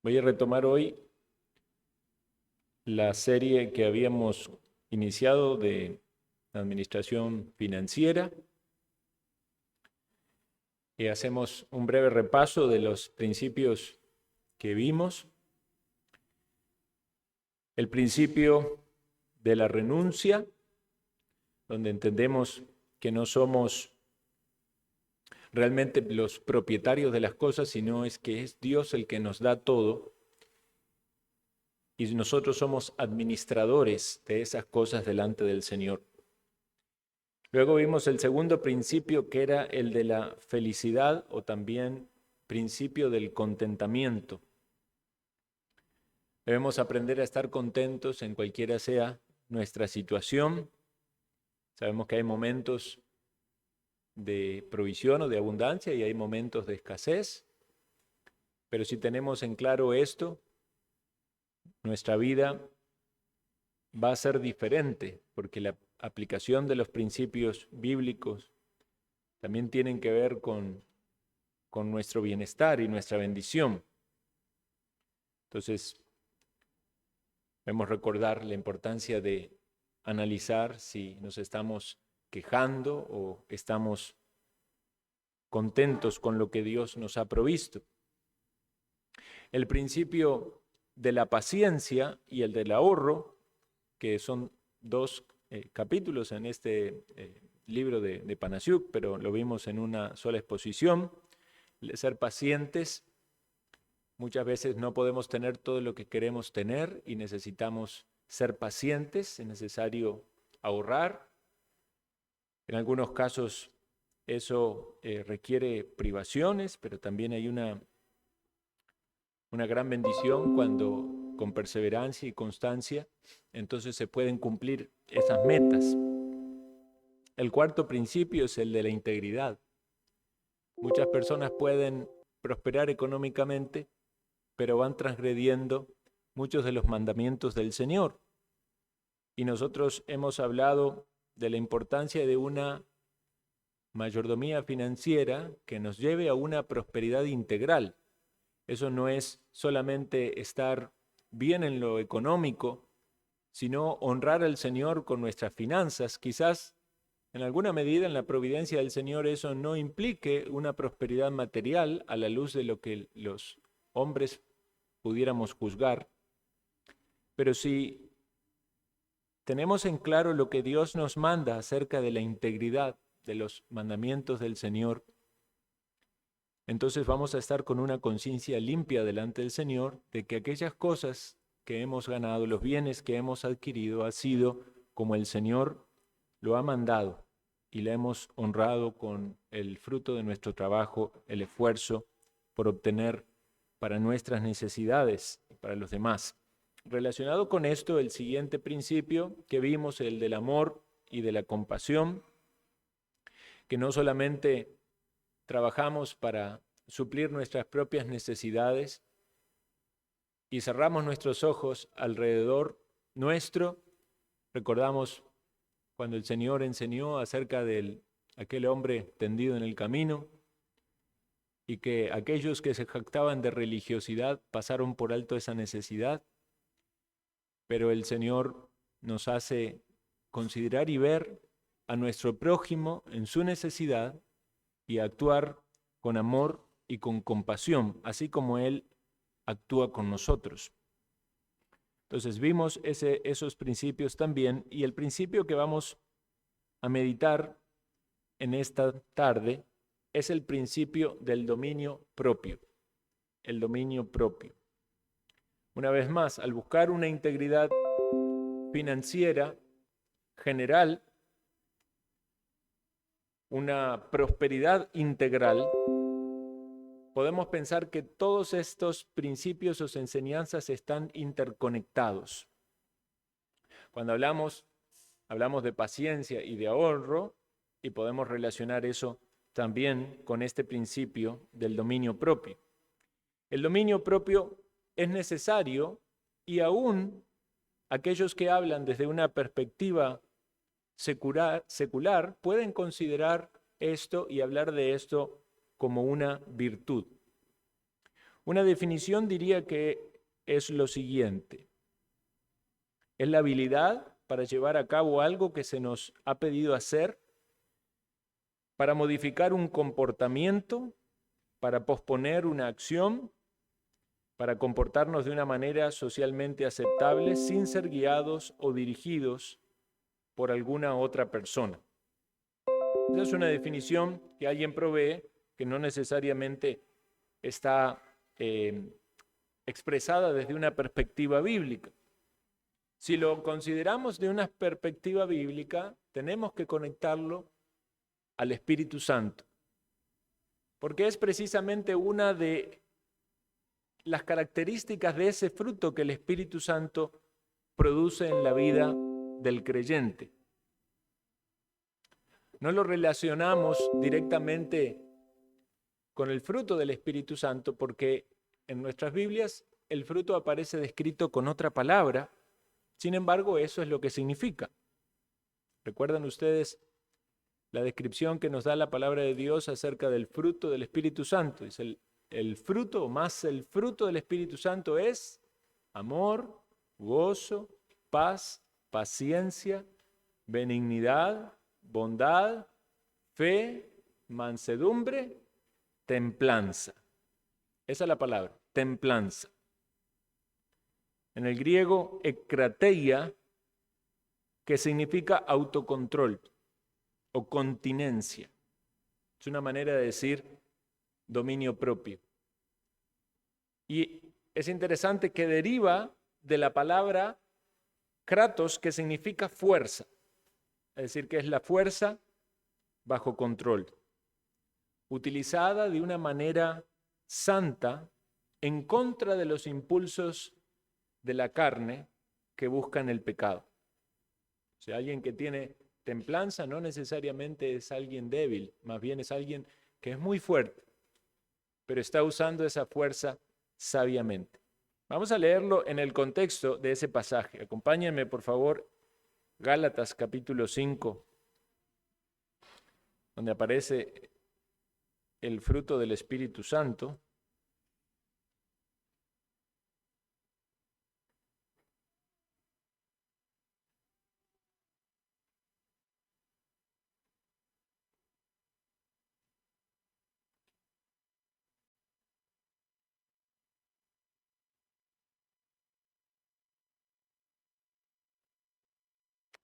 Voy a retomar hoy la serie que habíamos iniciado de administración financiera y hacemos un breve repaso de los principios que vimos. El principio de la renuncia, donde entendemos que no somos realmente los propietarios de las cosas, sino es que es Dios el que nos da todo y nosotros somos administradores de esas cosas delante del Señor. Luego vimos el segundo principio, que era el de la felicidad o también principio del contentamiento. Debemos aprender a estar contentos en cualquiera sea nuestra situación. Sabemos que hay momentos de provisión o de abundancia y hay momentos de escasez, pero si tenemos en claro esto, nuestra vida va a ser diferente, porque la aplicación de los principios bíblicos también tienen que ver con nuestro bienestar y nuestra bendición. Entonces, debemos recordar la importancia de analizar si nos estamos quejando o estamos contentos con lo que Dios nos ha provisto. El principio de la paciencia y el del ahorro, que son dos capítulos en este libro de Panasiuk, pero lo vimos en una sola exposición. Ser pacientes. Muchas veces no podemos tener todo lo que queremos tener y necesitamos ser pacientes, es necesario ahorrar. En algunos casos eso requiere privaciones, pero también hay una gran bendición cuando con perseverancia y constancia entonces se pueden cumplir esas metas. El cuarto principio es el de la integridad. Muchas personas pueden prosperar económicamente, pero van transgrediendo muchos de los mandamientos del Señor. Y nosotros hemos hablado de la importancia de una mayordomía financiera que nos lleve a una prosperidad integral. Eso no es solamente estar bien en lo económico, sino honrar al Señor con nuestras finanzas. Quizás en alguna medida en la providencia del Señor eso no implique una prosperidad material a la luz de lo que los hombres pudiéramos juzgar, pero si tenemos en claro lo que Dios nos manda acerca de la integridad de los mandamientos del Señor, entonces vamos a estar con una conciencia limpia delante del Señor de que aquellas cosas que hemos ganado, los bienes que hemos adquirido, ha sido como el Señor lo ha mandado y le hemos honrado con el fruto de nuestro trabajo, el esfuerzo por obtener para nuestras necesidades y para los demás. Relacionado con esto, el siguiente principio que vimos, el del amor y de la compasión, que no solamente trabajamos para suplir nuestras propias necesidades y cerramos nuestros ojos alrededor nuestro. Recordamos cuando el Señor enseñó acerca de aquel hombre tendido en el camino y que aquellos que se jactaban de religiosidad pasaron por alto esa necesidad, pero el Señor nos hace considerar y ver a nuestro prójimo en su necesidad y actuar con amor y con compasión, así como Él actúa con nosotros. Entonces vimos esos principios también, y el principio que vamos a meditar en esta tarde es el principio del dominio propio, el dominio propio. Una vez más, al buscar una integridad financiera general, una prosperidad integral, podemos pensar que todos estos principios o enseñanzas están interconectados. Cuando hablamos de paciencia y de ahorro, y podemos relacionar eso también con este principio del dominio propio. El dominio propio es necesario y aún aquellos que hablan desde una perspectiva secular pueden considerar esto y hablar de esto como una virtud. Una definición diría que es lo siguiente: es la habilidad para llevar a cabo algo que se nos ha pedido hacer, para modificar un comportamiento, para posponer una acción, para comportarnos de una manera socialmente aceptable sin ser guiados o dirigidos por alguna otra persona. Esa es una definición que alguien provee, que no necesariamente está expresada desde una perspectiva bíblica. Si lo consideramos de una perspectiva bíblica, tenemos que conectarlo al Espíritu Santo, porque es precisamente una de las características de ese fruto que el Espíritu Santo produce en la vida del creyente. No lo relacionamos directamente con el fruto del Espíritu Santo porque en nuestras Biblias el fruto aparece descrito con otra palabra. Sin embargo, eso es lo que significa. ¿Recuerdan ustedes la descripción que nos da la palabra de Dios acerca del fruto del Espíritu Santo? Dice, el fruto, más el fruto del Espíritu Santo es amor, gozo, paz, paciencia, benignidad, bondad, fe, mansedumbre, templanza. Esa es la palabra, templanza. En el griego, ekkrateia, que significa autocontrol o continencia. Es una manera de decir dominio propio. Y es interesante que deriva de la palabra kratos, que significa fuerza. Es decir, que es la fuerza bajo control, utilizada de una manera santa en contra de los impulsos de la carne que buscan el pecado. O sea, alguien que tiene templanza no necesariamente es alguien débil, más bien es alguien que es muy fuerte, pero está usando esa fuerza sabiamente. Vamos a leerlo en el contexto de ese pasaje. Acompáñenme, por favor, Gálatas capítulo 5, donde aparece el fruto del Espíritu Santo.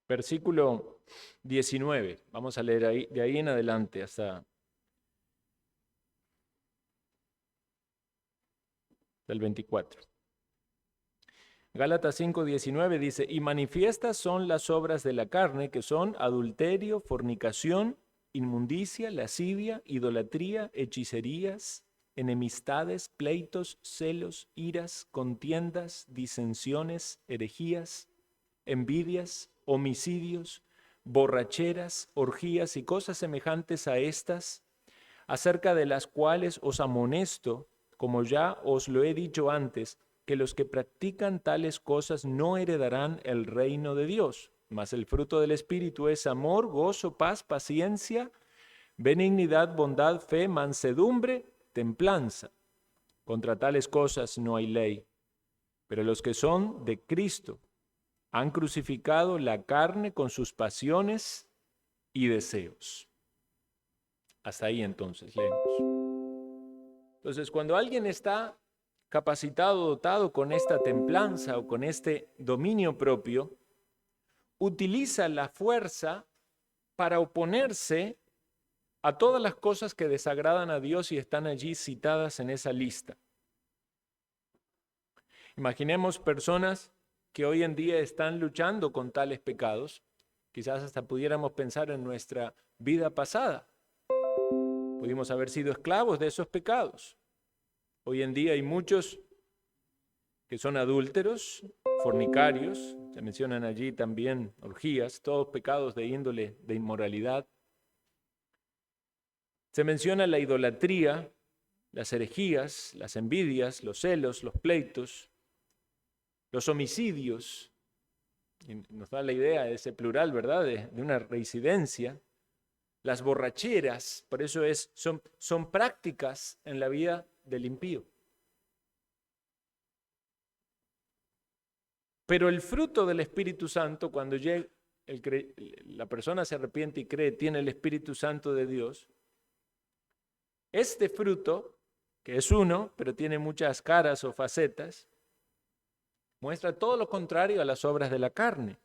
Versículo 19. Vamos a leer ahí, de ahí en adelante hasta el 24. Gálatas 5:19 dice, y manifiestas son las obras de la carne, que son adulterio, fornicación, inmundicia, lascivia, idolatría, hechicerías, enemistades, pleitos, celos, iras, contiendas, disensiones, herejías, envidias, homicidios, borracheras, orgías y cosas semejantes a estas, acerca de las cuales os amonesto, como ya os lo he dicho antes, que los que practican tales cosas no heredarán el reino de Dios. Mas el fruto del Espíritu es amor, gozo, paz, paciencia, benignidad, bondad, fe, mansedumbre, templanza. Contra tales cosas no hay ley. Pero los que son de Cristo han crucificado la carne con sus pasiones y deseos. Hasta ahí entonces leemos. Entonces, cuando alguien está capacitado, dotado con esta templanza o con este dominio propio, utiliza la fuerza para oponerse a todas las cosas que desagradan a Dios y están allí citadas en esa lista. Imaginemos personas que hoy en día están luchando con tales pecados. Quizás hasta pudiéramos pensar en nuestra vida pasada. Pudimos haber sido esclavos de esos pecados. Hoy en día hay muchos que son adúlteros, fornicarios, se mencionan allí también orgías, todos pecados de índole de inmoralidad. Se menciona la idolatría, las herejías, las envidias, los celos, los pleitos, los homicidios. Y nos da la idea de ese plural, ¿verdad? De una reincidencia. Las borracheras, por eso son prácticas en la vida del impío. Pero el fruto del Espíritu Santo, cuando la persona se arrepiente y cree, tiene el Espíritu Santo de Dios, este fruto, que es uno, pero tiene muchas caras o facetas, muestra todo lo contrario a las obras de la carne.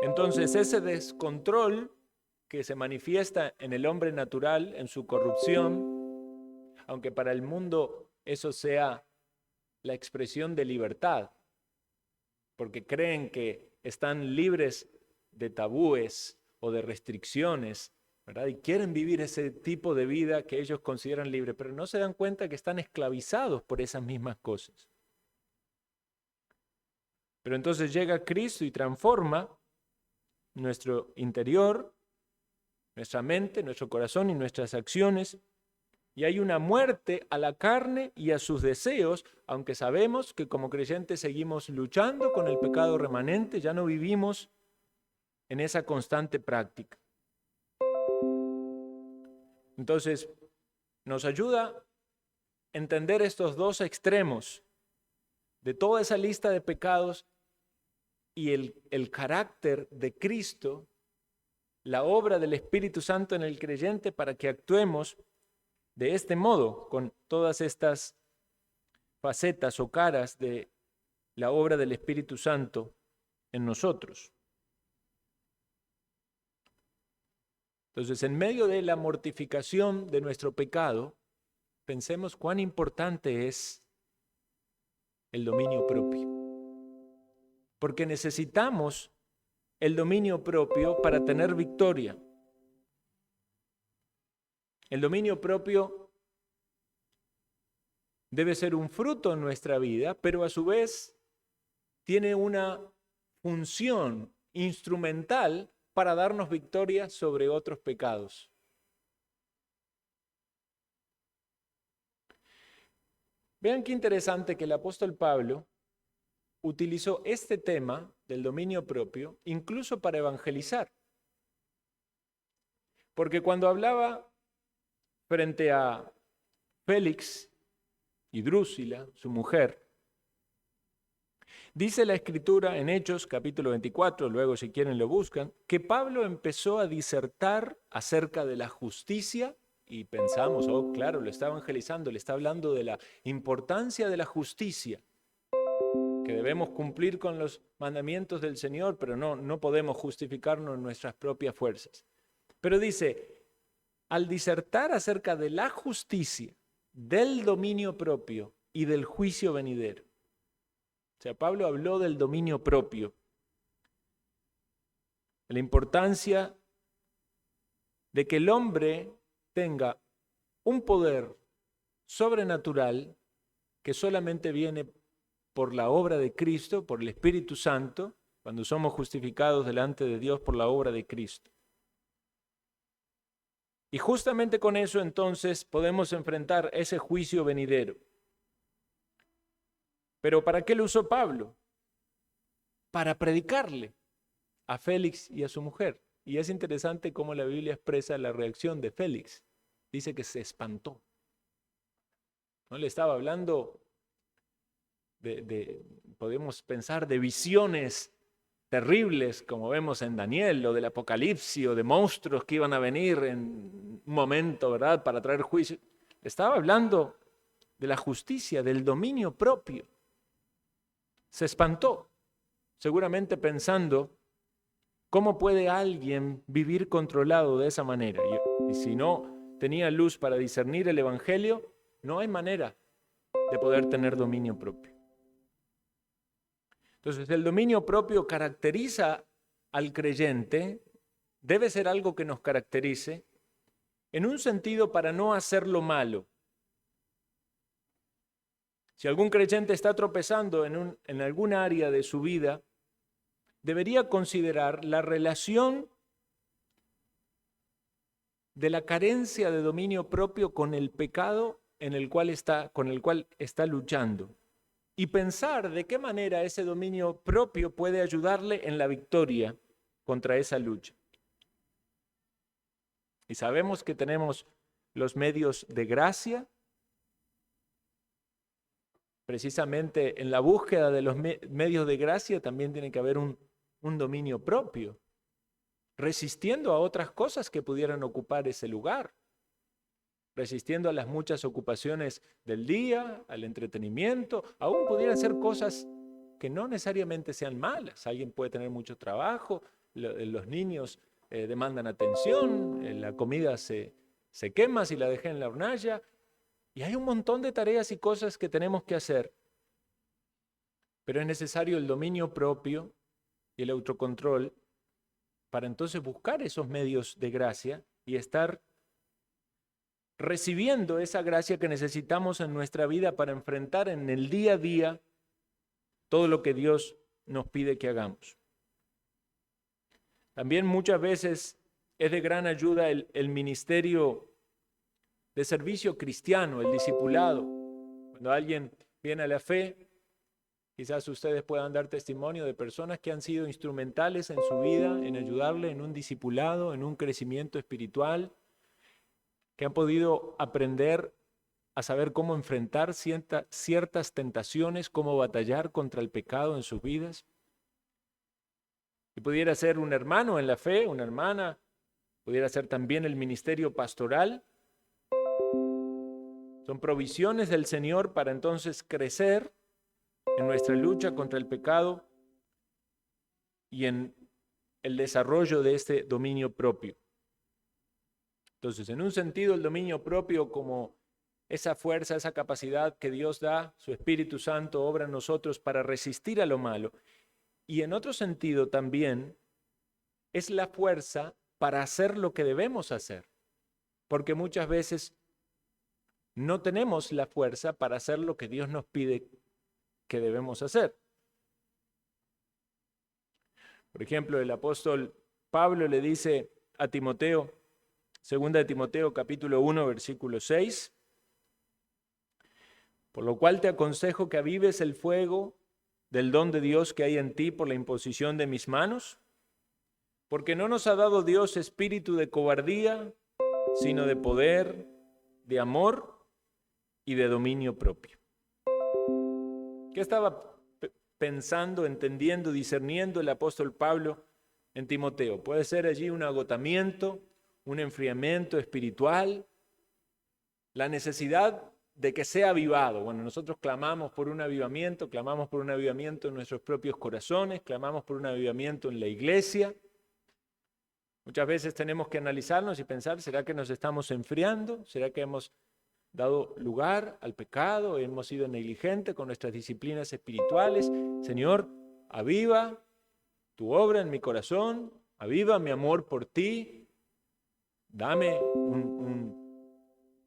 Entonces, ese descontrol que se manifiesta en el hombre natural, en su corrupción, aunque para el mundo eso sea la expresión de libertad, porque creen que están libres de tabúes o de restricciones, ¿verdad? Y quieren vivir ese tipo de vida que ellos consideran libre, pero no se dan cuenta que están esclavizados por esas mismas cosas. Pero entonces llega Cristo y transforma nuestro interior, nuestra mente, nuestro corazón y nuestras acciones, y hay una muerte a la carne y a sus deseos, aunque sabemos que como creyentes seguimos luchando con el pecado remanente, ya no vivimos en esa constante práctica. Entonces, nos ayuda a entender estos dos extremos de toda esa lista de pecados y el carácter de Cristo, la obra del Espíritu Santo en el creyente para que actuemos de este modo, con todas estas facetas o caras de la obra del Espíritu Santo en nosotros. Entonces, en medio de la mortificación de nuestro pecado, pensemos cuán importante es el dominio propio. Porque necesitamos el dominio propio para tener victoria. El dominio propio debe ser un fruto en nuestra vida, pero a su vez tiene una función instrumental para darnos victoria sobre otros pecados. Vean qué interesante que el apóstol Pablo utilizó este tema del dominio propio incluso para evangelizar. Porque cuando hablaba frente a Félix y Drusila, su mujer, dice la Escritura en Hechos capítulo 24, luego si quieren lo buscan, que Pablo empezó a disertar acerca de la justicia y pensamos, oh claro, lo está evangelizando, le está hablando de la importancia de la justicia, que debemos cumplir con los mandamientos del Señor, pero no podemos justificarnos en nuestras propias fuerzas. Pero dice, al disertar acerca de la justicia, del dominio propio y del juicio venidero. O sea, Pablo habló del dominio propio, de la importancia de que el hombre tenga un poder sobrenatural que solamente viene por la obra de Cristo, por el Espíritu Santo, cuando somos justificados delante de Dios por la obra de Cristo. Y justamente con eso entonces podemos enfrentar ese juicio venidero. ¿Pero para qué lo usó Pablo? Para predicarle a Félix y a su mujer. Y es interesante cómo la Biblia expresa la reacción de Félix. Dice que se espantó. No le estaba hablando podemos pensar, de visiones terribles, como vemos en Daniel, o del Apocalipsis, o de monstruos que iban a venir en un momento, ¿verdad?, para traer juicio. Estaba hablando de la justicia, del dominio propio. Se espantó, seguramente pensando, ¿cómo puede alguien vivir controlado de esa manera? Y si no tenía luz para discernir el Evangelio, no hay manera de poder tener dominio propio. Entonces, el dominio propio caracteriza al creyente, debe ser algo que nos caracterice, en un sentido para no hacer lo malo. Si algún creyente está tropezando en algún área de su vida, debería considerar la relación de la carencia de dominio propio con el pecado con el cual está luchando. Y pensar de qué manera ese dominio propio puede ayudarle en la victoria contra esa lucha. Y sabemos que tenemos los medios de gracia, precisamente en la búsqueda de los medios de gracia también tiene que haber un dominio propio, resistiendo a otras cosas que pudieran ocupar ese lugar, resistiendo a las muchas ocupaciones del día, al entretenimiento, aún pudieran ser cosas que no necesariamente sean malas. Alguien puede tener mucho trabajo, los niños demandan atención, la comida se quema si la dejé en la hornalla, y hay un montón de tareas y cosas que tenemos que hacer, pero es necesario el dominio propio y el autocontrol para entonces buscar esos medios de gracia y estar recibiendo esa gracia que necesitamos en nuestra vida para enfrentar en el día a día todo lo que Dios nos pide que hagamos. También muchas veces es de gran ayuda el ministerio de servicio cristiano, el discipulado. Cuando alguien viene a la fe, quizás ustedes puedan dar testimonio de personas que han sido instrumentales en su vida, en ayudarle en un discipulado, en un crecimiento espiritual, que han podido aprender a saber cómo enfrentar ciertas tentaciones, cómo batallar contra el pecado en sus vidas. Y pudiera ser un hermano en la fe, una hermana, pudiera ser también el ministerio pastoral. Son provisiones del Señor para entonces crecer en nuestra lucha contra el pecado y en el desarrollo de este dominio propio. Entonces, en un sentido, el dominio propio como esa fuerza, esa capacidad que Dios da, su Espíritu Santo obra en nosotros para resistir a lo malo. Y en otro sentido también es la fuerza para hacer lo que debemos hacer, porque muchas veces no tenemos la fuerza para hacer lo que Dios nos pide que debemos hacer. Por ejemplo, el apóstol Pablo le dice a Timoteo, 2 de Timoteo capítulo 1, versículo 6, por lo cual te aconsejo que avives el fuego del don de Dios que hay en ti por la imposición de mis manos, porque no nos ha dado Dios espíritu de cobardía, sino de poder, de amor y de dominio propio. ¿Qué estaba pensando, entendiendo, discerniendo el apóstol Pablo en Timoteo? Puede ser allí un agotamiento, un enfriamiento espiritual, la necesidad de que sea avivado. Bueno, nosotros clamamos por un avivamiento en nuestros propios corazones, clamamos por un avivamiento en la iglesia. Muchas veces tenemos que analizarnos y pensar, ¿será que nos estamos enfriando? ¿Será que hemos dado lugar al pecado? ¿Hemos sido negligentes con nuestras disciplinas espirituales? Señor, aviva tu obra en mi corazón, aviva mi amor por ti, dame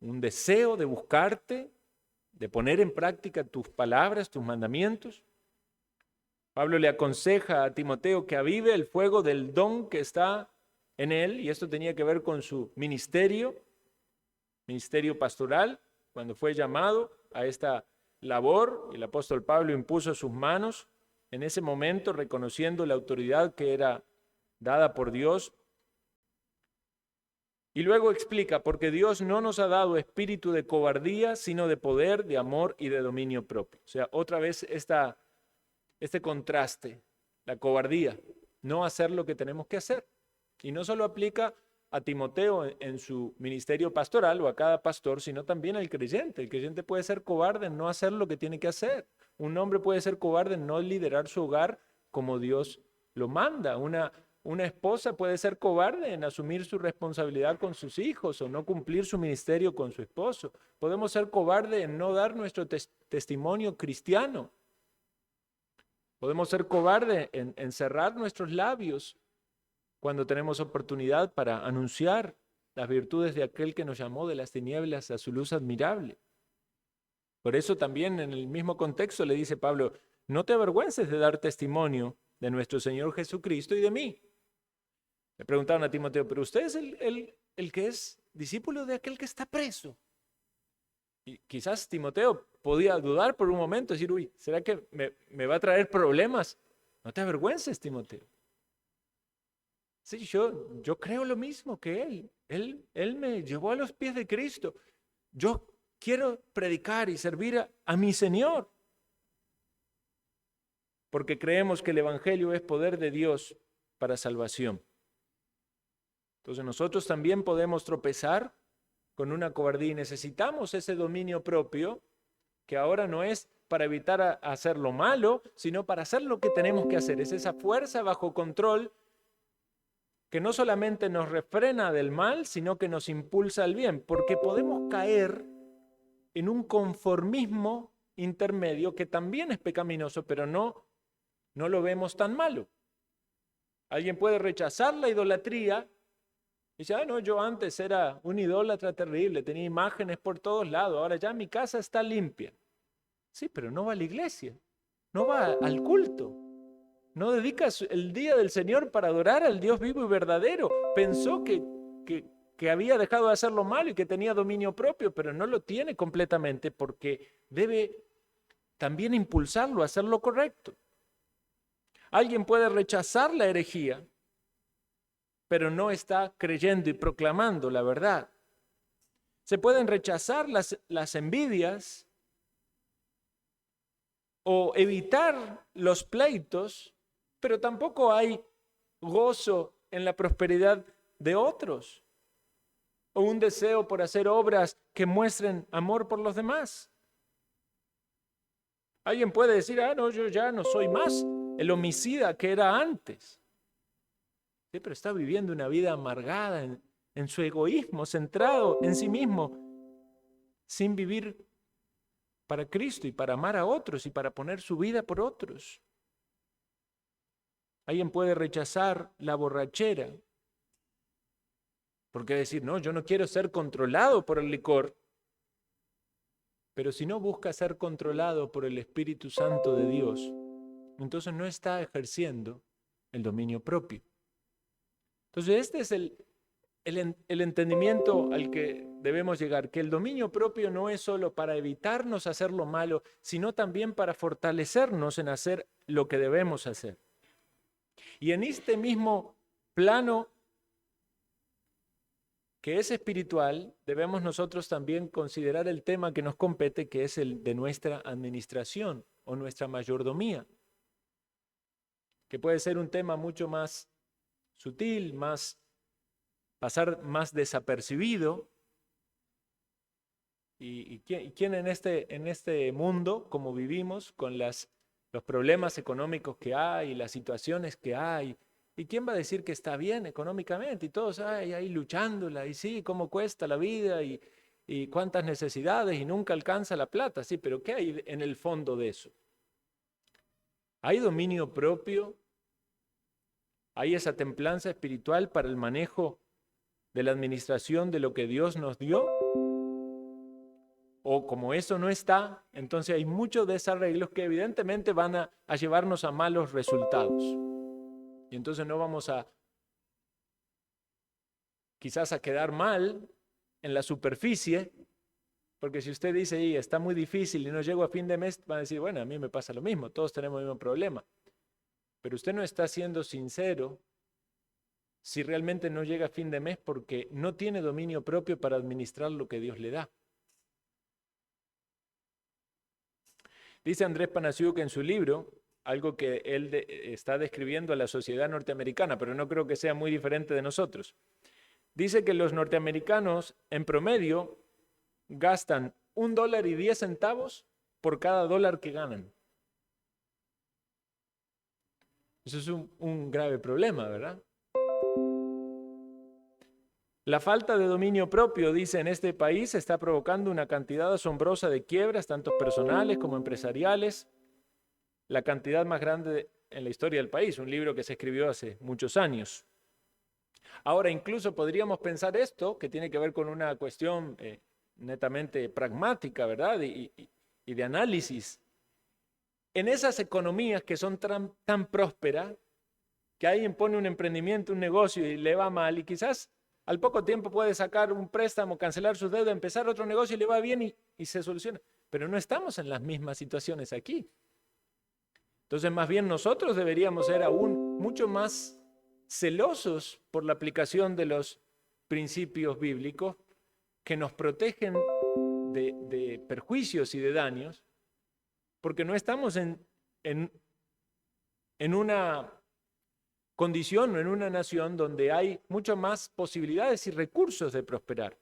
un deseo de buscarte, de poner en práctica tus palabras, tus mandamientos. Pablo le aconseja a Timoteo que avive el fuego del don que está en él, y esto tenía que ver con su ministerio pastoral, cuando fue llamado a esta labor. El apóstol Pablo impuso sus manos en ese momento, reconociendo la autoridad que era dada por Dios. Y luego explica, porque Dios no nos ha dado espíritu de cobardía, sino de poder, de amor y de dominio propio. O sea, otra vez este contraste, la cobardía, no hacer lo que tenemos que hacer. Y no solo aplica a Timoteo en su ministerio pastoral o a cada pastor, sino también al creyente. El creyente puede ser cobarde en no hacer lo que tiene que hacer. Un hombre puede ser cobarde en no liderar su hogar como Dios lo manda. Una esposa puede ser cobarde en asumir su responsabilidad con sus hijos o no cumplir su ministerio con su esposo. Podemos ser cobardes en no dar nuestro testimonio cristiano. Podemos ser cobardes en cerrar nuestros labios cuando tenemos oportunidad para anunciar las virtudes de aquel que nos llamó de las tinieblas a su luz admirable. Por eso también en el mismo contexto le dice Pablo, no te avergüences de dar testimonio de nuestro Señor Jesucristo y de mí. Le preguntaron a Timoteo, pero usted es el que es discípulo de aquel que está preso. Y quizás Timoteo podía dudar por un momento, decir, uy, ¿será que me va a traer problemas? No te avergüences, Timoteo. Sí, yo creo lo mismo que él. Él me llevó a los pies de Cristo. Yo quiero predicar y servir a mi Señor. porque creemos que el Evangelio es poder de Dios para salvación. Entonces nosotros también podemos tropezar con una cobardía y necesitamos ese dominio propio, que ahora no es para evitar hacer lo malo, sino para hacer lo que tenemos que hacer. Es esa fuerza bajo control que no solamente nos refrena del mal, sino que nos impulsa al bien, porque podemos caer en un conformismo intermedio que también es pecaminoso, pero no lo vemos tan malo. Alguien puede rechazar la idolatría y dice, no, yo antes era un idólatra terrible, tenía imágenes por todos lados, ahora ya mi casa está limpia. Sí, pero no va a la iglesia, no va al culto, no dedica el día del Señor para adorar al Dios vivo y verdadero. Pensó que había dejado de hacer lo malo y que tenía dominio propio, pero no lo tiene completamente porque debe también impulsarlo a hacer lo correcto. Alguien puede rechazar la herejía, pero no está creyendo y proclamando la verdad. Se pueden rechazar las envidias o evitar los pleitos, pero tampoco hay gozo en la prosperidad de otros o un deseo por hacer obras que muestren amor por los demás. Alguien puede decir, no, yo ya no soy más el homicida que era antes. Sí, pero está viviendo una vida amargada en su egoísmo, centrado en sí mismo, sin vivir para Cristo y para amar a otros y para poner su vida por otros. Alguien puede rechazar la borrachera, porque decir, no, yo no quiero ser controlado por el licor, pero si no busca ser controlado por el Espíritu Santo de Dios, entonces no está ejerciendo el dominio propio. Entonces este es el entendimiento al que debemos llegar, que el dominio propio no es solo para evitarnos hacer lo malo, sino también para fortalecernos en hacer lo que debemos hacer. Y en este mismo plano que es espiritual, debemos nosotros también considerar el tema que nos compete, que es el de nuestra administración o nuestra mayordomía, que puede ser un tema mucho más sutil, pasar más desapercibido. ¿Y quién en este mundo, como vivimos, con los problemas económicos que hay, las situaciones que hay, y quién va a decir que está bien económicamente? Y todos ahí luchándola, y sí, cómo cuesta la vida, y cuántas necesidades, y nunca alcanza la plata, sí, pero ¿qué hay en el fondo de eso? ¿Hay dominio propio? ¿Hay esa templanza espiritual para el manejo de la administración de lo que Dios nos dio? O como eso no está, entonces hay muchos desarreglos que evidentemente van a llevarnos a malos resultados. Y entonces no vamos quizás a quedar mal en la superficie, porque si usted dice, está muy difícil y no llego a fin de mes, van a decir, bueno, a mí me pasa lo mismo, todos tenemos el mismo problema. Pero usted no está siendo sincero si realmente no llega a fin de mes porque no tiene dominio propio para administrar lo que Dios le da. Dice Andrés Panasiuk en su libro, algo que él está describiendo a la sociedad norteamericana, pero no creo que sea muy diferente de nosotros. Dice que los norteamericanos en promedio gastan $1.10 por cada dólar que ganan. Eso es un grave problema, ¿verdad? La falta de dominio propio, dice, en este país está provocando una cantidad asombrosa de quiebras, tanto personales como empresariales, la cantidad más grande en la historia del país, un libro que se escribió hace muchos años. Ahora, incluso podríamos pensar esto, que tiene que ver con una cuestión netamente pragmática, ¿verdad? Y de análisis. En esas economías que son tan prósperas, que alguien pone un emprendimiento, un negocio y le va mal, y quizás al poco tiempo puede sacar un préstamo, cancelar sus deudas, empezar otro negocio y le va bien y se soluciona. Pero no estamos en las mismas situaciones aquí. Entonces, más bien nosotros deberíamos ser aún mucho más celosos por la aplicación de los principios bíblicos que nos protegen de perjuicios y de daños, porque no estamos en en una condición o en una nación donde hay mucho más posibilidades y recursos de prosperar.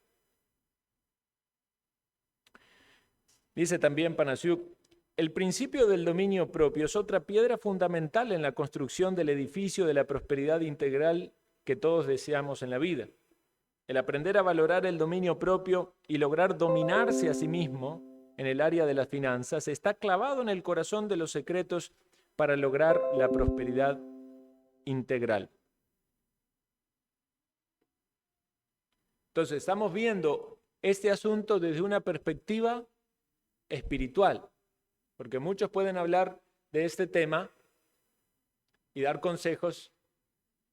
Dice también Panasiuk, el principio del dominio propio es otra piedra fundamental en la construcción del edificio de la prosperidad integral que todos deseamos en la vida. El aprender a valorar el dominio propio y lograr dominarse a sí mismo en el área de las finanzas está clavado en el corazón de los secretos para lograr la prosperidad integral. Entonces, estamos viendo este asunto desde una perspectiva espiritual, porque muchos pueden hablar de este tema y dar consejos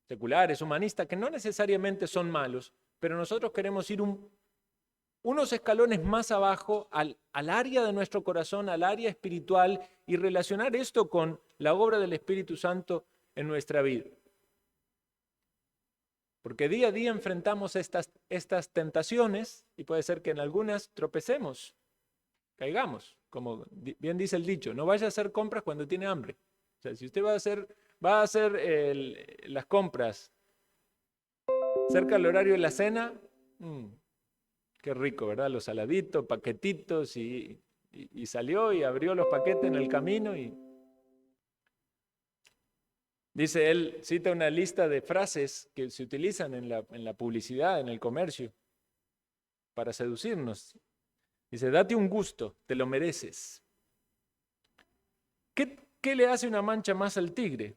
seculares, humanistas, que no necesariamente son malos, pero nosotros queremos ir unos escalones más abajo al área de nuestro corazón, al área espiritual, y relacionar esto con la obra del Espíritu Santo en nuestra vida. Porque día a día enfrentamos estas tentaciones y puede ser que en algunas tropecemos, caigamos. Como bien dice el dicho, no vaya a hacer compras cuando tiene hambre. O sea, si usted va a hacer las compras cerca del horario de la cena, qué rico, ¿verdad? Los saladitos, paquetitos, y salió y abrió los paquetes en el camino y dice él, cita una lista de frases que se utilizan en la publicidad, en el comercio, para seducirnos. Dice, date un gusto, te lo mereces. ¿Qué le hace una mancha más al tigre?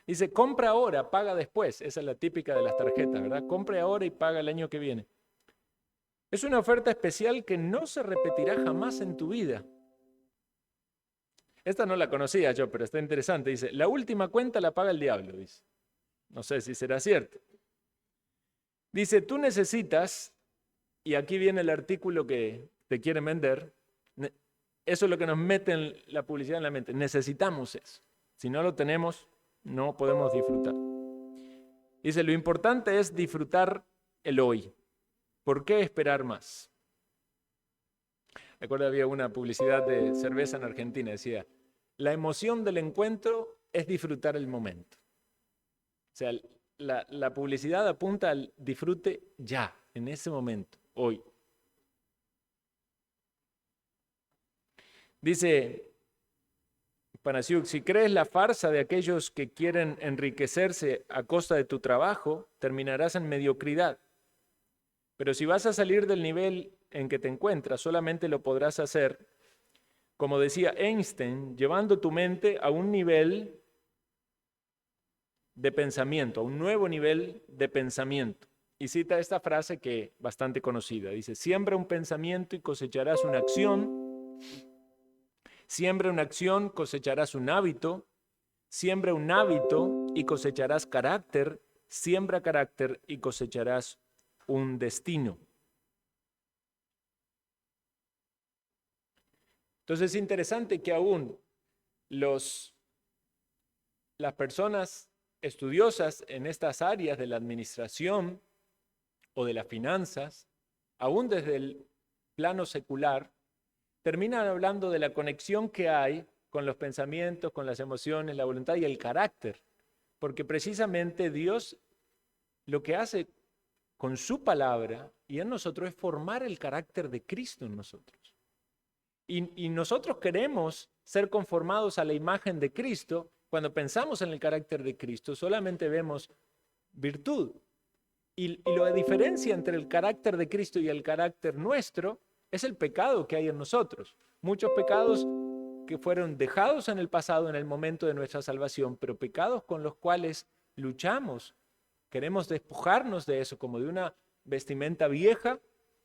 Dice, compra ahora, paga después. Esa es la típica de las tarjetas, ¿verdad? Compre ahora y paga el año que viene. Es una oferta especial que no se repetirá jamás en tu vida. Esta no la conocía yo, pero está interesante. Dice, la última cuenta la paga el diablo, dice. No sé si será cierto. Dice, tú necesitas, y aquí viene el artículo que te quieren vender, eso es lo que nos mete en la publicidad en la mente. Necesitamos eso. Si no lo tenemos, no podemos disfrutar. Dice, lo importante es disfrutar el hoy. ¿Por qué esperar más? Recuerdo había una publicidad de cerveza en Argentina, decía, la emoción del encuentro es disfrutar el momento. O sea, la publicidad apunta al disfrute ya, en ese momento, hoy. Dice Panasiuk, si crees la farsa de aquellos que quieren enriquecerse a costa de tu trabajo, terminarás en mediocridad. Pero si vas a salir del nivel en que te encuentras, solamente lo podrás hacer, como decía Einstein, llevando tu mente a un nivel de pensamiento, a un nuevo nivel de pensamiento. Y cita esta frase que es bastante conocida. Dice, siembra un pensamiento y cosecharás una acción. Siembra una acción, cosecharás un hábito. Siembra un hábito y cosecharás carácter. Siembra carácter y cosecharás un destino. Entonces es interesante que aún las personas estudiosas en estas áreas de la administración o de las finanzas, aún desde el plano secular, terminan hablando de la conexión que hay con los pensamientos, con las emociones, la voluntad y el carácter. Porque precisamente Dios lo que hace con su palabra y en nosotros es formar el carácter de Cristo en nosotros. Y nosotros queremos ser conformados a la imagen de Cristo. Cuando pensamos en el carácter de Cristo, solamente vemos virtud. Y la diferencia entre el carácter de Cristo y el carácter nuestro es el pecado que hay en nosotros. Muchos pecados que fueron dejados en el pasado en el momento de nuestra salvación, pero pecados con los cuales luchamos. Queremos despojarnos de eso como de una vestimenta vieja,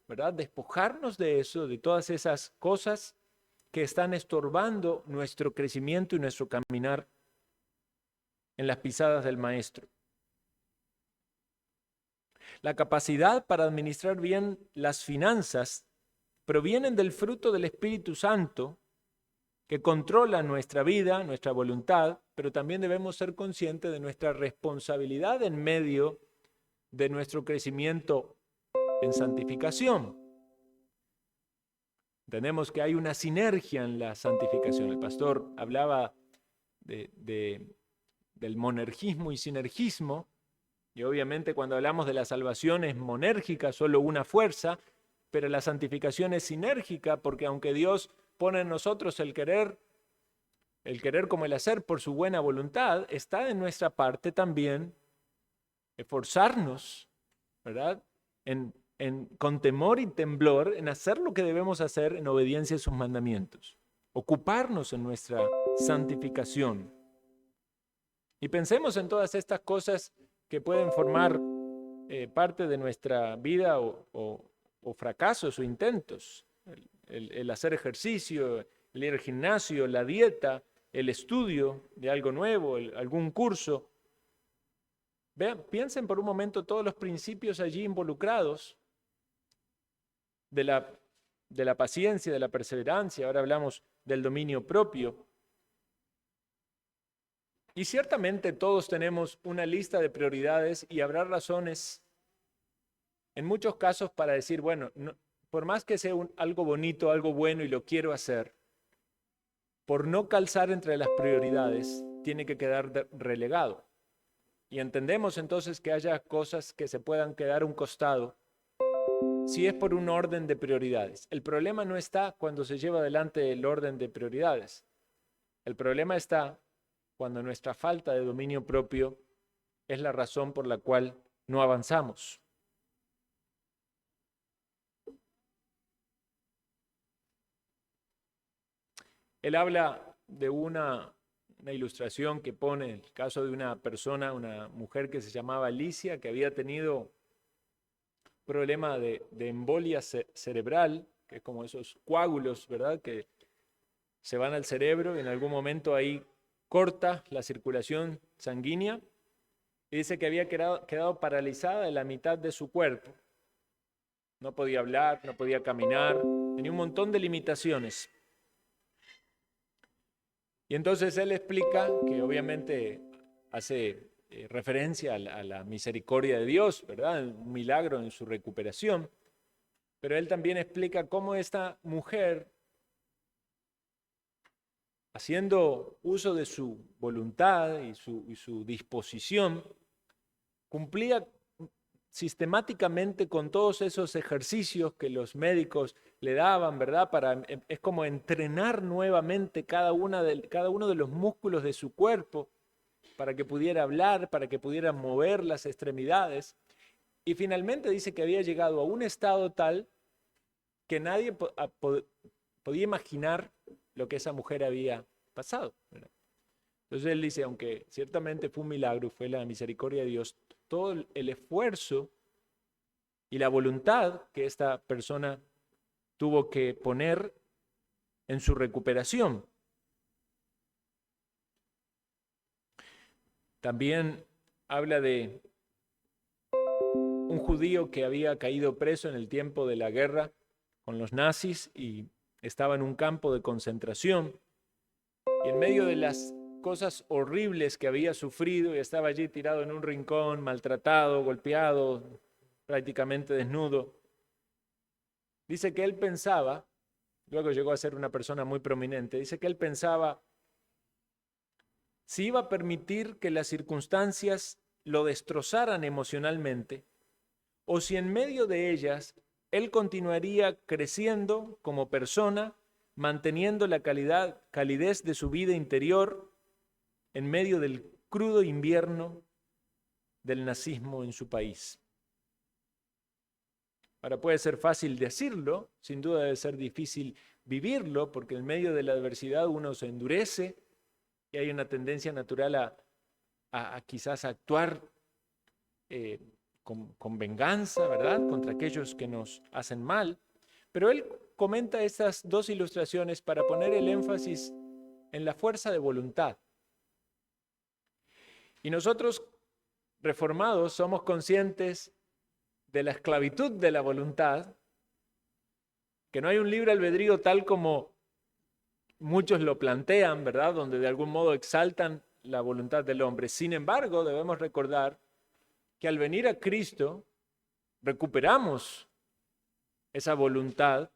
¿verdad? Despojarnos de eso, de todas esas cosas que están estorbando nuestro crecimiento y nuestro caminar en las pisadas del Maestro. La capacidad para administrar bien las finanzas provienen del fruto del Espíritu Santo que controla nuestra vida, nuestra voluntad, pero también debemos ser conscientes de nuestra responsabilidad en medio de nuestro crecimiento en santificación. Entendemos que hay una sinergia en la santificación. El pastor hablaba del monergismo y sinergismo, y obviamente cuando hablamos de la salvación es monérgica, solo una fuerza, pero la santificación es sinérgica, porque aunque Dios pone en nosotros el querer como el hacer por su buena voluntad, está de nuestra parte también esforzarnos, ¿verdad? Con temor y temblor en hacer lo que debemos hacer en obediencia a sus mandamientos, ocuparnos en nuestra santificación. Y pensemos en todas estas cosas que pueden formar parte de nuestra vida o fracasos o intentos. El hacer ejercicio, el ir al gimnasio, la dieta, el estudio de algo nuevo, algún curso. Vean, piensen por un momento todos los principios allí involucrados de la paciencia, de la perseverancia. Ahora hablamos del dominio propio. Y ciertamente todos tenemos una lista de prioridades y habrá razones en muchos casos para decir, bueno, no, por más que sea algo bonito, algo bueno y lo quiero hacer, por no calzar entre las prioridades, tiene que quedar relegado. Y entendemos entonces que haya cosas que se puedan quedar a un costado si es por un orden de prioridades. El problema no está cuando se lleva adelante el orden de prioridades. El problema está cuando nuestra falta de dominio propio es la razón por la cual no avanzamos. Él habla de una ilustración que pone el caso de una persona, una mujer que se llamaba Alicia, que había tenido problema de embolia cerebral, que es como esos coágulos, ¿verdad?, que se van al cerebro y en algún momento ahí corta la circulación sanguínea, y dice que había quedado paralizada de la mitad de su cuerpo. No podía hablar, no podía caminar, tenía un montón de limitaciones. Y entonces él explica que obviamente hace referencia a la misericordia de Dios, ¿verdad? Un milagro en su recuperación. Pero él también explica cómo esta mujer, haciendo uso de su voluntad y su disposición, cumplía sistemáticamente con todos esos ejercicios que los médicos le daban, ¿verdad? Es como entrenar nuevamente cada uno de los músculos de su cuerpo para que pudiera hablar, para que pudiera mover las extremidades. Y finalmente dice que había llegado a un estado tal que nadie podía imaginar lo que esa mujer había pasado, ¿verdad? Entonces él dice, aunque ciertamente fue un milagro, fue la misericordia de Dios, todo el esfuerzo y la voluntad que esta persona tuvo que poner en su recuperación. También habla de un judío que había caído preso en el tiempo de la guerra con los nazis y estaba en un campo de concentración. Y en medio de las cosas horribles que había sufrido y estaba allí tirado en un rincón, maltratado, golpeado, prácticamente desnudo. Dice que él pensaba, luego llegó a ser una persona muy prominente, dice que él pensaba si iba a permitir que las circunstancias lo destrozaran emocionalmente o si en medio de ellas él continuaría creciendo como persona, manteniendo la calidez de su vida interior en medio del crudo invierno del nazismo en su país. Ahora puede ser fácil decirlo, sin duda debe ser difícil vivirlo, porque en medio de la adversidad uno se endurece y hay una tendencia natural a quizás actuar con venganza, ¿verdad?, contra aquellos que nos hacen mal. Pero él comenta estas dos ilustraciones para poner el énfasis en la fuerza de voluntad. Y nosotros, reformados, somos conscientes de la esclavitud de la voluntad, que no hay un libre albedrío tal como muchos lo plantean, ¿verdad?, donde de algún modo exaltan la voluntad del hombre. Sin embargo, debemos recordar que al venir a Cristo recuperamos esa voluntad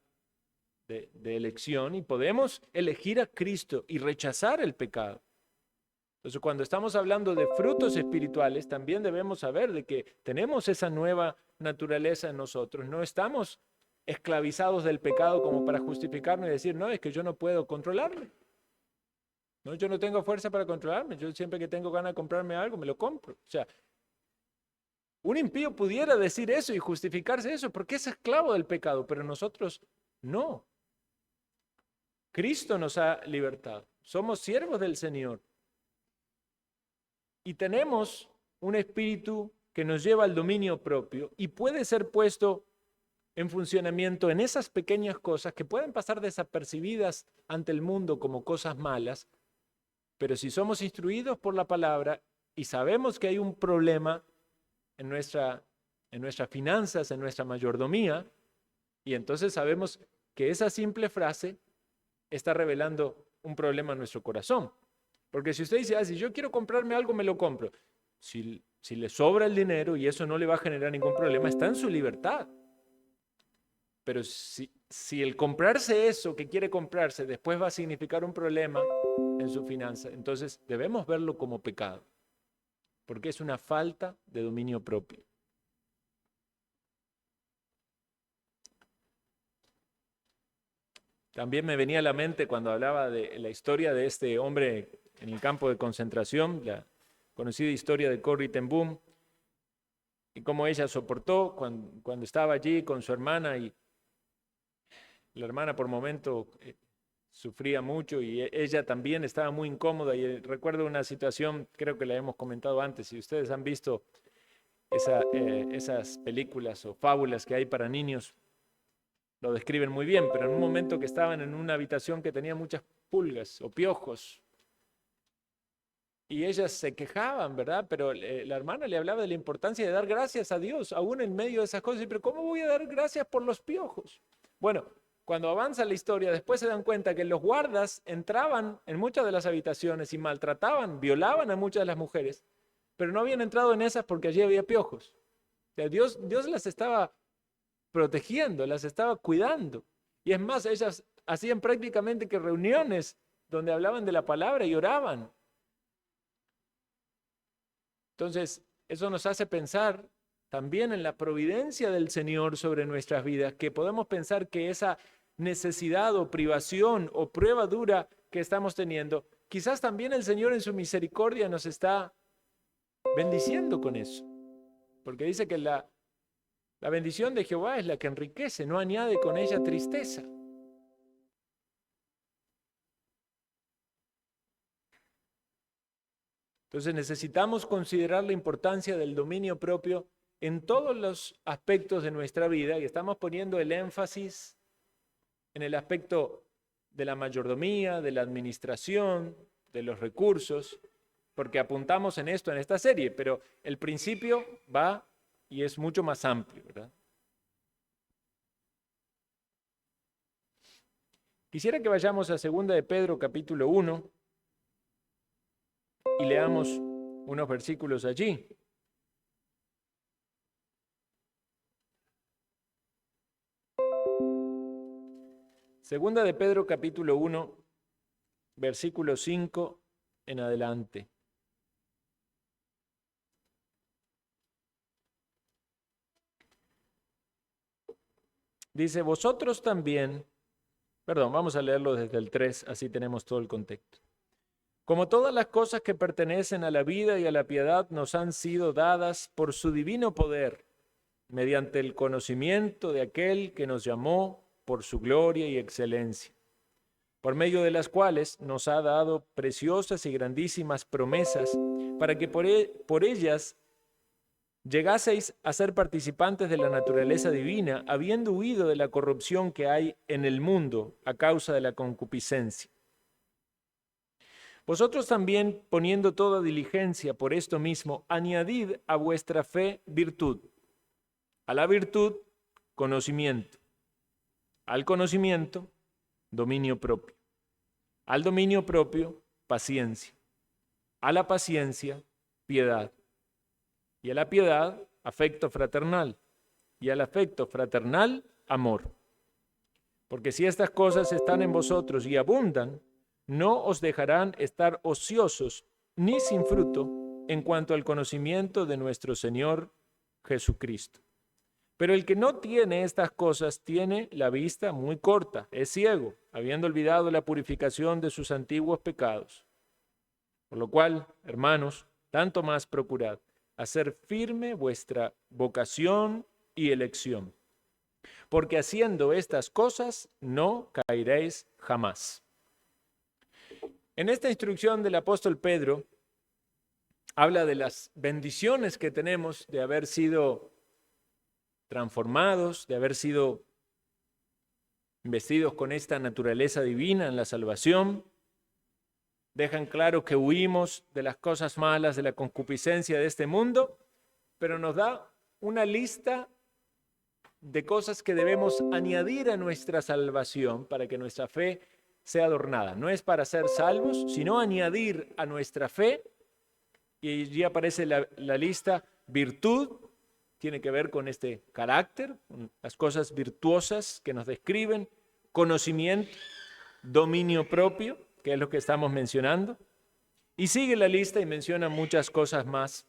de elección y podemos elegir a Cristo y rechazar el pecado. Entonces, cuando estamos hablando de frutos espirituales, también debemos saber de que tenemos esa nueva naturaleza en nosotros. No estamos esclavizados del pecado como para justificarnos y decir, no, es que yo no puedo controlarme. No, yo no tengo fuerza para controlarme. Yo siempre que tengo ganas de comprarme algo, me lo compro. O sea, un impío pudiera decir eso y justificarse eso porque es esclavo del pecado, pero nosotros no. Cristo nos ha libertado. Somos siervos del Señor. Y tenemos un espíritu que nos lleva al dominio propio y puede ser puesto en funcionamiento en esas pequeñas cosas que pueden pasar desapercibidas ante el mundo como cosas malas, pero si somos instruidos por la palabra y sabemos que hay un problema en nuestras finanzas, en nuestra mayordomía, y entonces sabemos que esa simple frase está revelando un problema en nuestro corazón. Porque si usted dice, si yo quiero comprarme algo, me lo compro. Si le sobra el dinero y eso no le va a generar ningún problema, está en su libertad. Pero si el comprarse eso que quiere comprarse después va a significar un problema en su finanza, entonces debemos verlo como pecado. Porque es una falta de dominio propio. También me venía a la mente cuando hablaba de la historia de este hombre en el campo de concentración, la conocida historia de Corrie ten Boom, y cómo ella soportó cuando estaba allí con su hermana, y la hermana por momento sufría mucho y ella también estaba muy incómoda. Y recuerdo una situación, creo que la hemos comentado antes, si ustedes han visto esas películas o fábulas que hay para niños, lo describen muy bien, pero en un momento que estaban en una habitación que tenía muchas pulgas o piojos, y ellas se quejaban, ¿verdad? Pero la hermana le hablaba de la importancia de dar gracias a Dios, aún en medio de esas cosas. Pero ¿cómo voy a dar gracias por los piojos? Bueno, cuando avanza la historia, después se dan cuenta que los guardas entraban en muchas de las habitaciones y maltrataban, violaban a muchas de las mujeres, pero no habían entrado en esas porque allí había piojos. O sea, Dios las estaba protegiendo, las estaba cuidando. Y es más, ellas hacían prácticamente que reuniones donde hablaban de la palabra y oraban. Entonces, eso nos hace pensar también en la providencia del Señor sobre nuestras vidas, que podemos pensar que esa necesidad o privación o prueba dura que estamos teniendo, quizás también el Señor en su misericordia nos está bendiciendo con eso. Porque dice que la bendición de Jehová es la que enriquece, no añade con ella tristeza. Entonces necesitamos considerar la importancia del dominio propio en todos los aspectos de nuestra vida, y estamos poniendo el énfasis en el aspecto de la mayordomía, de la administración, de los recursos, porque apuntamos en esto en esta serie, pero el principio va y es mucho más amplio, ¿verdad? Quisiera que vayamos a 2 de Pedro capítulo 1 y leamos unos versículos allí. Segunda de Pedro capítulo 1, versículo 5 en adelante. Dice, vosotros también, vamos a leerlo desde el 3, así tenemos todo el contexto. Como todas las cosas que pertenecen a la vida y a la piedad nos han sido dadas por su divino poder, mediante el conocimiento de aquel que nos llamó por su gloria y excelencia, por medio de las cuales nos ha dado preciosas y grandísimas promesas, para que por ellas llegaseis a ser participantes de la naturaleza divina, habiendo huido de la corrupción que hay en el mundo a causa de la concupiscencia. Vosotros también, poniendo toda diligencia por esto mismo, añadid a vuestra fe virtud, a la virtud conocimiento, al conocimiento dominio propio, al dominio propio paciencia, a la paciencia piedad, y a la piedad afecto fraternal, y al afecto fraternal amor. Porque si estas cosas están en vosotros y abundan, no os dejarán estar ociosos ni sin fruto en cuanto al conocimiento de nuestro Señor Jesucristo. Pero el que no tiene estas cosas tiene la vista muy corta, es ciego, habiendo olvidado la purificación de sus antiguos pecados. Por lo cual, hermanos, tanto más procurad hacer firme vuestra vocación y elección, porque haciendo estas cosas no caeréis jamás. En esta instrucción del apóstol Pedro, habla de las bendiciones que tenemos de haber sido transformados, de haber sido investidos con esta naturaleza divina en la salvación. Dejan claro que huimos de las cosas malas, de la concupiscencia de este mundo, pero nos da una lista de cosas que debemos añadir a nuestra salvación para que nuestra fe sea adornada. No es para ser salvos, sino añadir a nuestra fe, y allí aparece la lista: virtud, tiene que ver con este carácter, con las cosas virtuosas que nos describen; conocimiento, dominio propio, que es lo que estamos mencionando. Y sigue la lista y menciona muchas cosas más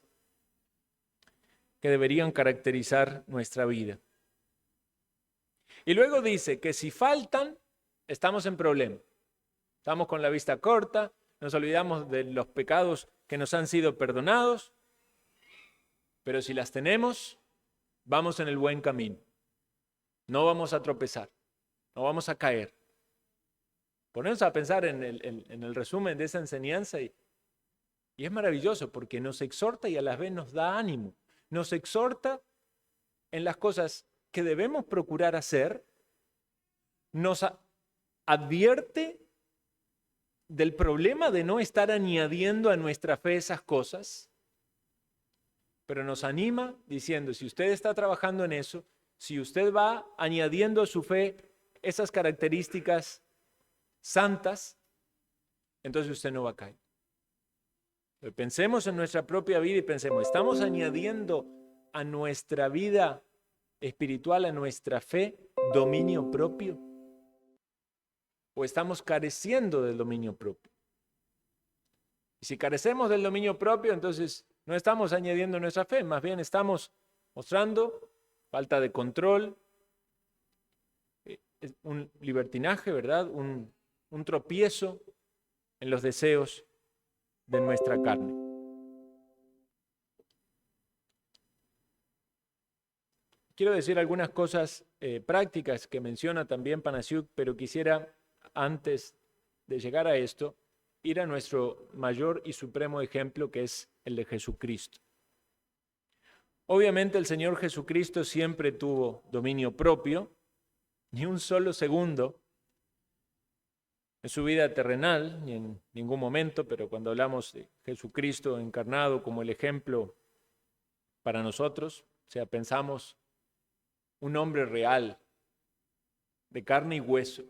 que deberían caracterizar nuestra vida. Y luego dice que si faltan, estamos en problema. Estamos con la vista corta, nos olvidamos de los pecados que nos han sido perdonados, pero si las tenemos, vamos en el buen camino. No vamos a tropezar, no vamos a caer. Ponemos a pensar en el resumen de esa enseñanza y es maravilloso porque nos exhorta y a la vez nos da ánimo. Nos exhorta en las cosas que debemos procurar hacer, nos advierte del problema de no estar añadiendo a nuestra fe esas cosas, pero nos anima diciendo: si usted está trabajando en eso, si usted va añadiendo a su fe esas características santas, entonces usted no va a caer. Pensemos en nuestra propia vida y pensemos: ¿estamos añadiendo a nuestra vida espiritual, a nuestra fe, dominio propio? ¿O estamos careciendo del dominio propio? Y si carecemos del dominio propio, entonces no estamos añadiendo nuestra fe, más bien estamos mostrando falta de control, un libertinaje, ¿verdad? Un tropiezo en los deseos de nuestra carne. Quiero decir algunas cosas prácticas que menciona también Panasiuk, pero quisiera, antes de llegar a esto, ir a nuestro mayor y supremo ejemplo, que es el de Jesucristo. Obviamente el Señor Jesucristo siempre tuvo dominio propio, ni un solo segundo en su vida terrenal, ni en ningún momento, pero cuando hablamos de Jesucristo encarnado como el ejemplo para nosotros, o sea, pensamos un hombre real, de carne y hueso,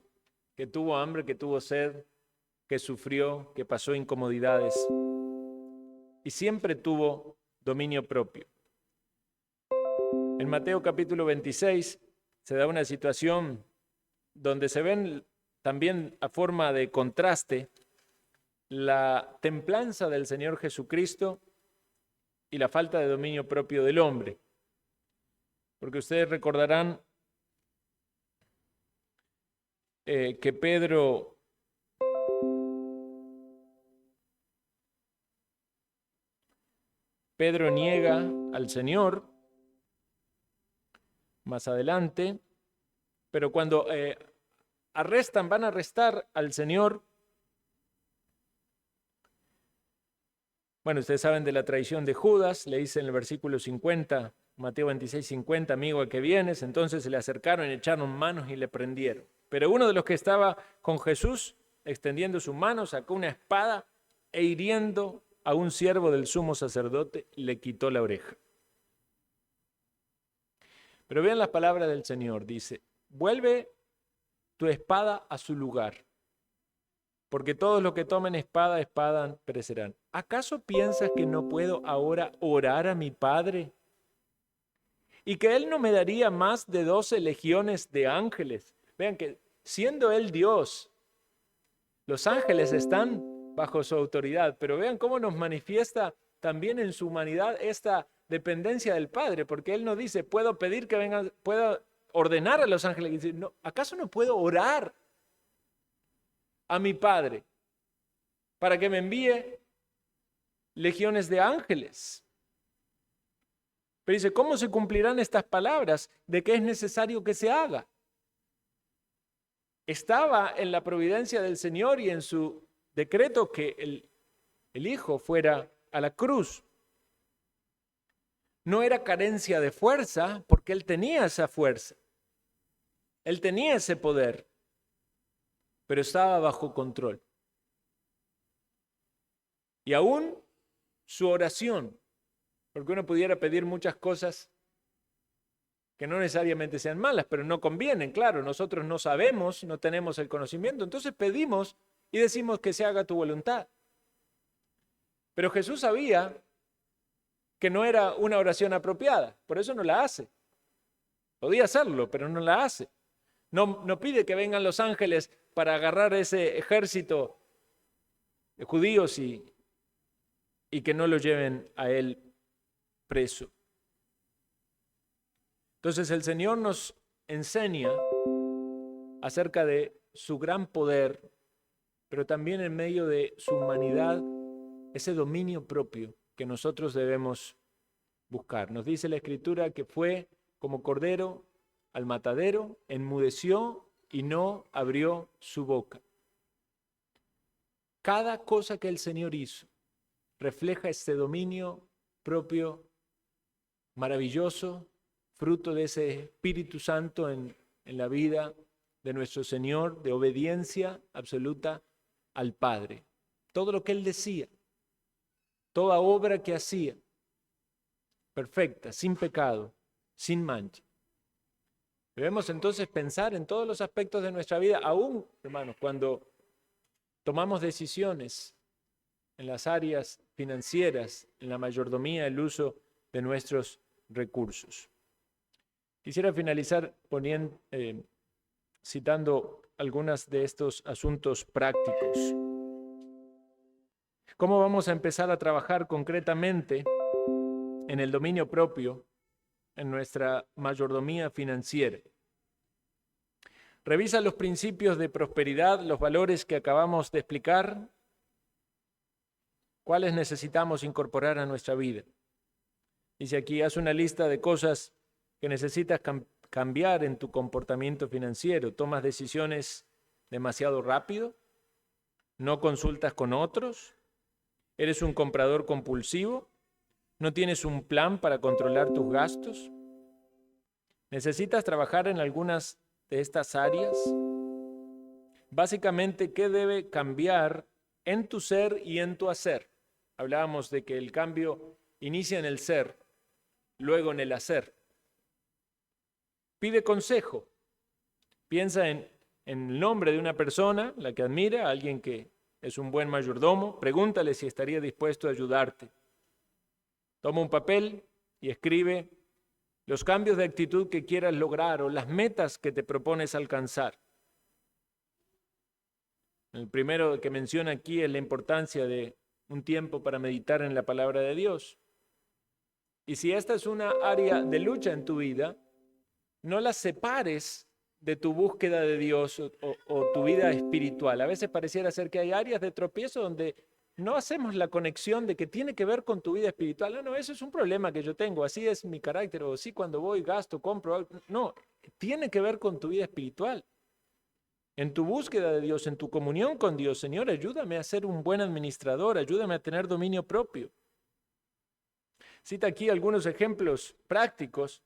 que tuvo hambre, que tuvo sed, que sufrió, que pasó incomodidades y siempre tuvo dominio propio. En Mateo capítulo 26 se da una situación donde se ven también a forma de contraste la templanza del Señor Jesucristo y la falta de dominio propio del hombre. Porque ustedes recordarán que Pedro niega al Señor más adelante, pero cuando van a arrestar al Señor, bueno, ustedes saben de la traición de Judas, le dice en el versículo 50, Mateo 26, 50, amigo, ¿a qué vienes? Entonces se le acercaron, echaron manos y le prendieron. Pero uno de los que estaba con Jesús, extendiendo su mano, sacó una espada e hiriendo a un siervo del sumo sacerdote, le quitó la oreja. Pero vean las palabras del Señor, dice: vuelve tu espada a su lugar, porque todos los que tomen espada perecerán. ¿Acaso piensas que no puedo ahora orar a mi Padre? Y que Él no me daría más de 12 legiones de ángeles. Vean que siendo Él Dios, los ángeles están bajo su autoridad. Pero vean cómo nos manifiesta también en su humanidad esta dependencia del Padre, porque Él no dice, puedo pedir que vengan, puedo ordenar a los ángeles. Dice, no, ¿acaso no puedo orar a mi Padre para que me envíe legiones de ángeles? Pero dice, ¿cómo se cumplirán estas palabras de que es necesario que se haga? Estaba en la providencia del Señor y en su decreto que el Hijo fuera a la cruz. No era carencia de fuerza, porque Él tenía esa fuerza. Él tenía ese poder, pero estaba bajo control. Y aún su oración, porque uno pudiera pedir muchas cosas que no necesariamente sean malas, pero no convienen, claro, nosotros no sabemos, no tenemos el conocimiento, entonces pedimos y decimos que se haga tu voluntad. Pero Jesús sabía que no era una oración apropiada, por eso no la hace. Podía hacerlo, pero no la hace. No pide que vengan los ángeles para agarrar ese ejército de judíos y que no lo lleven a él preso. Entonces el Señor nos enseña acerca de su gran poder, pero también en medio de su humanidad, ese dominio propio que nosotros debemos buscar. Nos dice la Escritura que fue como cordero al matadero, enmudeció y no abrió su boca. Cada cosa que el Señor hizo refleja este dominio propio maravilloso, fruto de ese Espíritu Santo en la vida de nuestro Señor, de obediencia absoluta al Padre. Todo lo que Él decía, toda obra que hacía, perfecta, sin pecado, sin mancha. Debemos entonces pensar en todos los aspectos de nuestra vida, aún, hermanos, cuando tomamos decisiones en las áreas financieras, en la mayordomía, el uso de nuestros recursos. Quisiera finalizar citando algunos de estos asuntos prácticos. ¿Cómo vamos a empezar a trabajar concretamente en el dominio propio, en nuestra mayordomía financiera? Revisa los principios de prosperidad, los valores que acabamos de explicar, cuáles necesitamos incorporar a nuestra vida. Dice aquí, haz una lista de cosas que necesitas cambiar en tu comportamiento financiero. ¿Tomas decisiones demasiado rápido? ¿No consultas con otros? ¿Eres un comprador compulsivo? ¿No tienes un plan para controlar tus gastos? ¿Necesitas trabajar en algunas de estas áreas? Básicamente, ¿qué debe cambiar en tu ser y en tu hacer? Hablábamos de que el cambio inicia en el ser, luego en el hacer. Pide consejo. Piensa en el nombre de una persona, la que admira, alguien que es un buen mayordomo. Pregúntale si estaría dispuesto a ayudarte. Toma un papel y escribe los cambios de actitud que quieras lograr o las metas que te propones alcanzar. El primero que menciona aquí es la importancia de un tiempo para meditar en la palabra de Dios. Y si esta es una área de lucha en tu vida, no la separes de tu búsqueda de Dios o tu vida espiritual. A veces pareciera ser que hay áreas de tropiezo donde no hacemos la conexión de que tiene que ver con tu vida espiritual. No, eso es un problema que yo tengo, así es mi carácter, o sí cuando voy gasto, compro. No, tiene que ver con tu vida espiritual. En tu búsqueda de Dios, en tu comunión con Dios, Señor, ayúdame a ser un buen administrador, ayúdame a tener dominio propio. Cita aquí algunos ejemplos prácticos,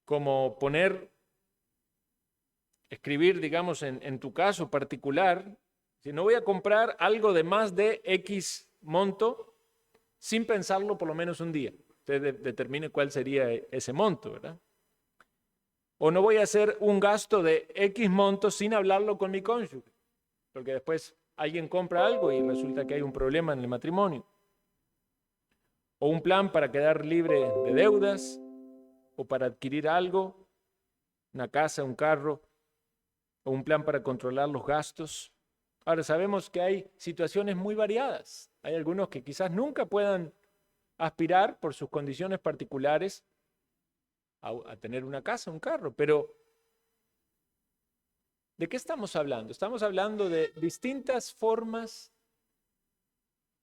como escribir, digamos, en tu caso particular, si no voy a comprar algo de más de X monto, sin pensarlo por lo menos un día. Usted determine cuál sería ese monto, ¿verdad? O no voy a hacer un gasto de X monto sin hablarlo con mi cónyuge, porque después alguien compra algo y resulta que hay un problema en el matrimonio. O un plan para quedar libre de deudas, o para adquirir algo, una casa, un carro, o un plan para controlar los gastos. Ahora sabemos que hay situaciones muy variadas. Hay algunos que quizás nunca puedan aspirar por sus condiciones particulares a tener una casa, un carro, pero ¿de qué estamos hablando? Estamos hablando de distintas formas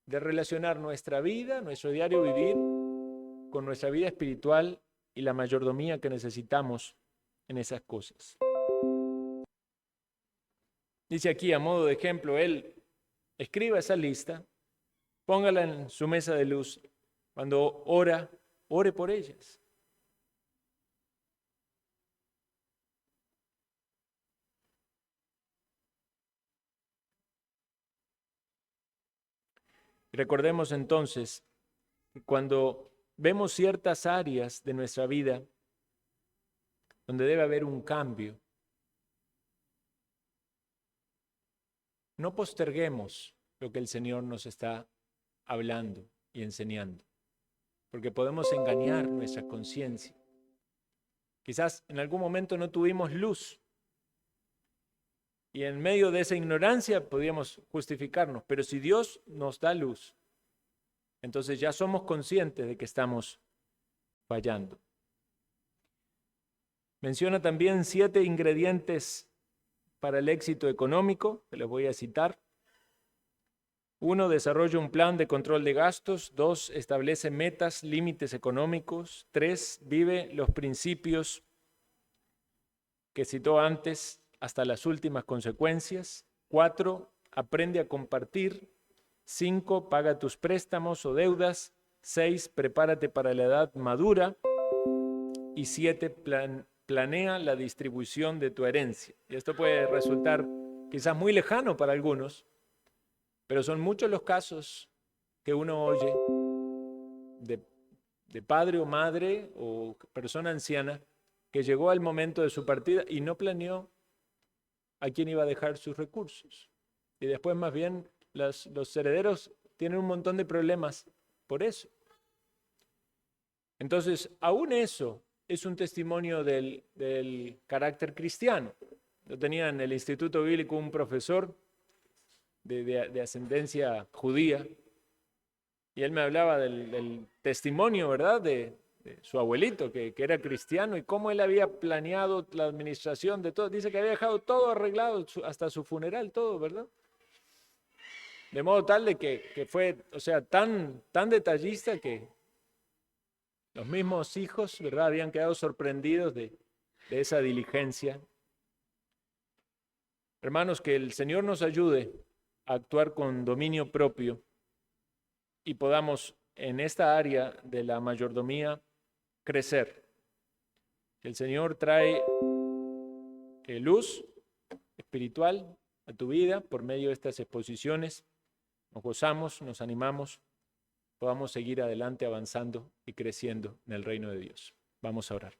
de relacionar nuestra vida, nuestro diario vivir, con nuestra vida espiritual y la mayordomía que necesitamos en esas cosas. Dice aquí, a modo de ejemplo, él escriba esa lista, póngala en su mesa de luz. Cuando ora, ore por ellas. Recordemos entonces que cuando vemos ciertas áreas de nuestra vida donde debe haber un cambio, no posterguemos lo que el Señor nos está hablando y enseñando, porque podemos engañar nuestra conciencia. Quizás en algún momento no tuvimos luz y en medio de esa ignorancia podíamos justificarnos, pero si Dios nos da luz, entonces ya somos conscientes de que estamos fallando. Menciona también 7 ingredientes para el éxito económico, que les voy a citar. 1, desarrolla un plan de control de gastos. 2, establece metas, límites económicos. 3, vive los principios que citó antes hasta las últimas consecuencias. 4, aprende a compartir. 5, paga tus préstamos o deudas. 6, prepárate para la edad madura. Y 7, planea la distribución de tu herencia. Y esto puede resultar quizás muy lejano para algunos, pero son muchos los casos que uno oye de padre o madre o persona anciana que llegó al momento de su partida y no planeó a quién iba a dejar sus recursos. Y después más bien los herederos tienen un montón de problemas por eso. Entonces, aún eso es un testimonio del carácter cristiano. Yo tenía en el Instituto Bíblico un profesor de ascendencia judía y él me hablaba del testimonio, ¿verdad?, de su abuelito, que era cristiano, y cómo él había planeado la administración de todo. Dice que había dejado todo arreglado, hasta su funeral, todo, ¿verdad? De modo tal de que fue, o sea, tan detallista que los mismos hijos, ¿verdad?, habían quedado sorprendidos de esa diligencia. Hermanos, que el Señor nos ayude a actuar con dominio propio y podamos en esta área de la mayordomía crecer. El Señor trae luz espiritual a tu vida por medio de estas exposiciones. Nos gozamos, nos animamos, podamos seguir adelante avanzando y creciendo en el reino de Dios. Vamos a orar.